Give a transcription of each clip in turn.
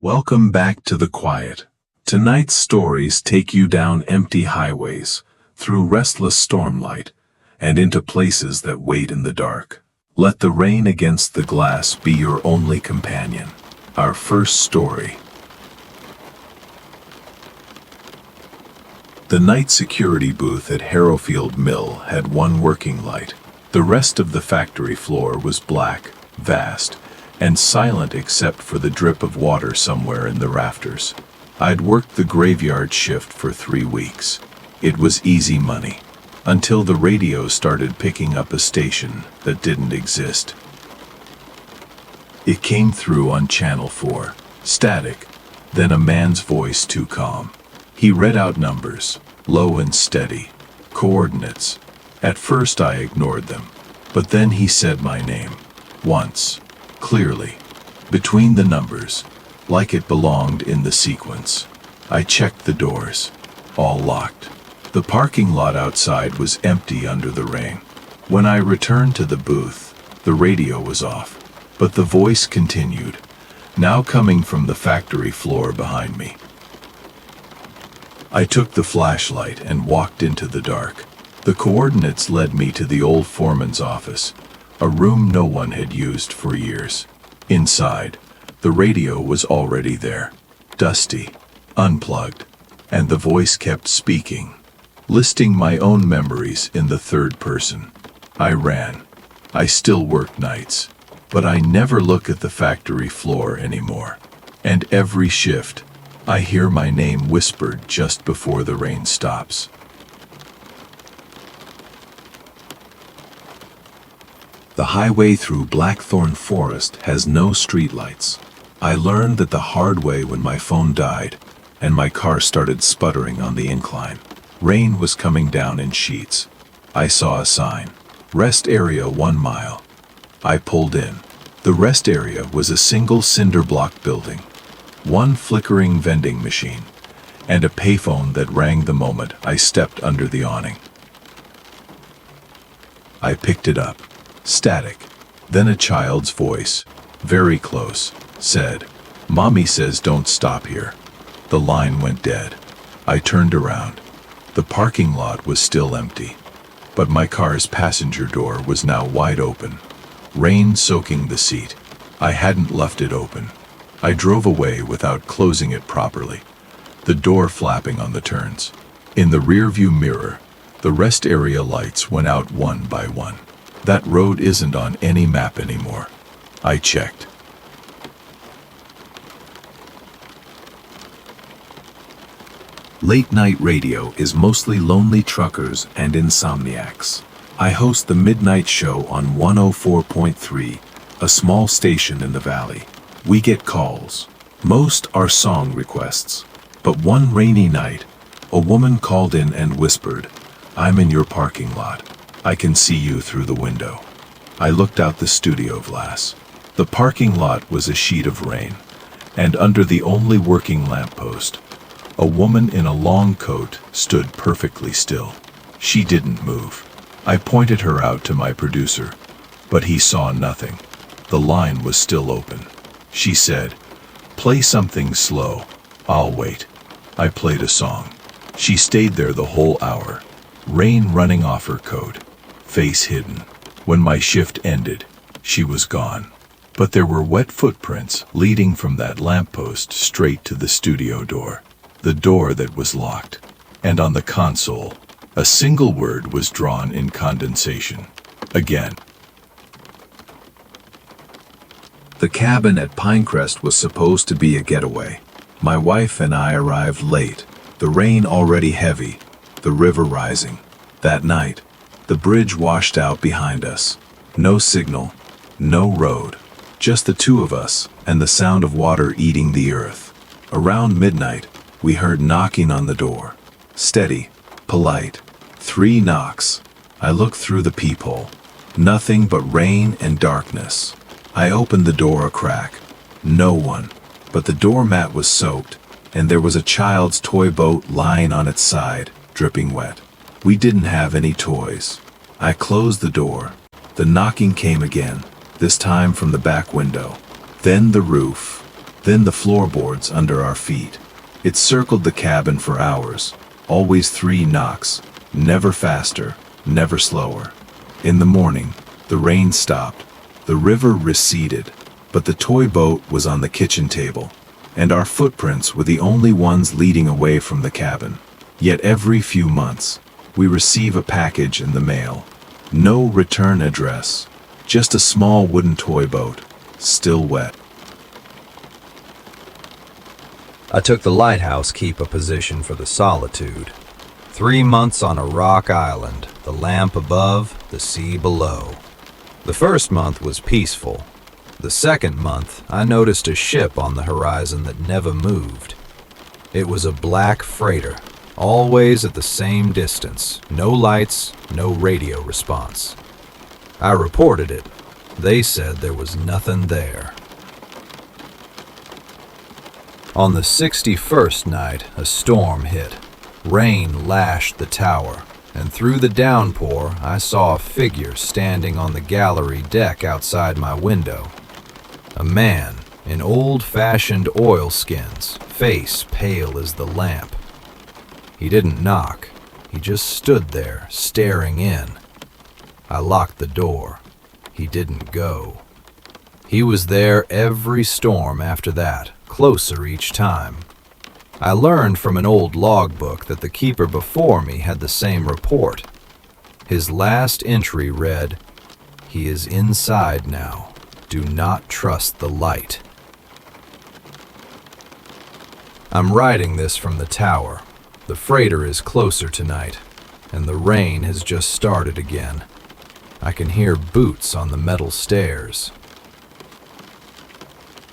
Welcome back to the Quiet. Tonight's stories take you down empty highways, through restless stormlight, and into places that wait in the dark. Let the rain against the glass be your only companion. Our first story. The night security booth at Harrowfield Mill had one working light. The rest of the factory floor was black, vast, and silent except for the drip of water somewhere in the rafters. I'd worked the graveyard shift for 3 weeks. It was easy money, until the radio started picking up a station that didn't exist. It came through on Channel 4, static, then a man's voice too calm. He read out numbers, low and steady, coordinates. At first I ignored them, but then he said my name, once, clearly, between the numbers, like it belonged in the sequence. I checked the doors, all locked. The parking lot outside was empty under the rain. When I returned to the booth, the radio was off, but the voice continued, now coming from the factory floor behind me. I took the flashlight and walked into the dark. The coordinates led me to the old foreman's office, a room no one had used for years. Inside, the radio was already there, dusty, unplugged, and the voice kept speaking, listing my own memories in the third person. I ran. I still worked nights, but I never look at the factory floor anymore. And every shift, I hear my name whispered just before the rain stops. The highway through Blackthorn Forest has no streetlights. I learned that the hard way when my phone died, and my car started sputtering on the incline. Rain was coming down in sheets. I saw a sign, Rest Area 1 mile. I pulled in. The rest area was a single cinder block building, one flickering vending machine, and a payphone that rang the moment I stepped under the awning. I picked it up, static. Then a child's voice, very close, said, "Mommy says don't stop here." The line went dead. I turned around. The parking lot was still empty, but my car's passenger door was now wide open, rain soaking the seat. I hadn't left it open. I drove away without closing it properly, the door flapping on the turns. In the rearview mirror, the rest area lights went out one by one. That road isn't on any map anymore. I checked. Late night radio is mostly lonely truckers and insomniacs. I host the Midnight Show on 104.3, a small station in the valley. We get calls. Most are song requests. But one rainy night, a woman called in and whispered, "I'm in your parking lot. I can see you through the window." I looked out the studio glass. The parking lot was a sheet of rain, and under the only working lamppost, a woman in a long coat stood perfectly still. She didn't move. I pointed her out to my producer, but he saw nothing. The line was still open. She said, "Play something slow. I'll wait." I played a song. She stayed there the whole hour, rain running off her coat, face hidden. When my shift ended, she was gone. But there were wet footprints leading from that lamppost straight to the studio door, the door that was locked. And on the console, a single word was drawn in condensation. Again. The cabin at Pinecrest was supposed to be a getaway. My wife and I arrived late, the rain already heavy, the river rising. That night, the bridge washed out behind us. No signal, no road, just the two of us and the sound of water eating the earth. Around midnight, we heard knocking on the door. Steady, polite, 3 knocks. I looked through the peephole. Nothing but rain and darkness. I opened the door a crack. No one, but the doormat was soaked, and there was a child's toy boat lying on its side, dripping wet. We didn't have any toys. I closed the door. The knocking came again, this time from the back window. Then the roof. then the floorboards under our feet. It circled the cabin for hours, always 3 knocks, never faster, never slower. In the morning, the rain stopped, the river receded, but the toy boat was on the kitchen table, and our footprints were the only ones leading away from the cabin. Yet every few months, we receive a package in the mail. No return address, just a small wooden toy boat, still wet. I took the Lighthouse Keeper position for the solitude. 3 months on a rock island, the lamp above, the sea below. The first month was peaceful. The second month, I noticed a ship on the horizon that never moved. It was a black freighter, always at the same distance, no lights, no radio response. I reported it. They said there was nothing there. On the 61st night, a storm hit. Rain lashed the tower, and through the downpour, I saw a figure standing on the gallery deck outside my window. A man in old-fashioned oilskins, face pale as the lamp. He didn't knock. He just stood there, staring in. I locked the door. He didn't go. He was there every storm after that, closer each time. I learned from an old logbook that the keeper before me had the same report. His last entry read, "He is inside now. Do not trust the light." I'm writing this from the tower. The freighter is closer tonight, and the rain has just started again. I can hear boots on the metal stairs.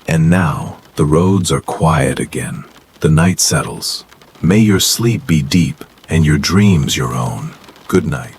And now, the roads are quiet again. The night settles. May your sleep be deep and your dreams your own. Good night.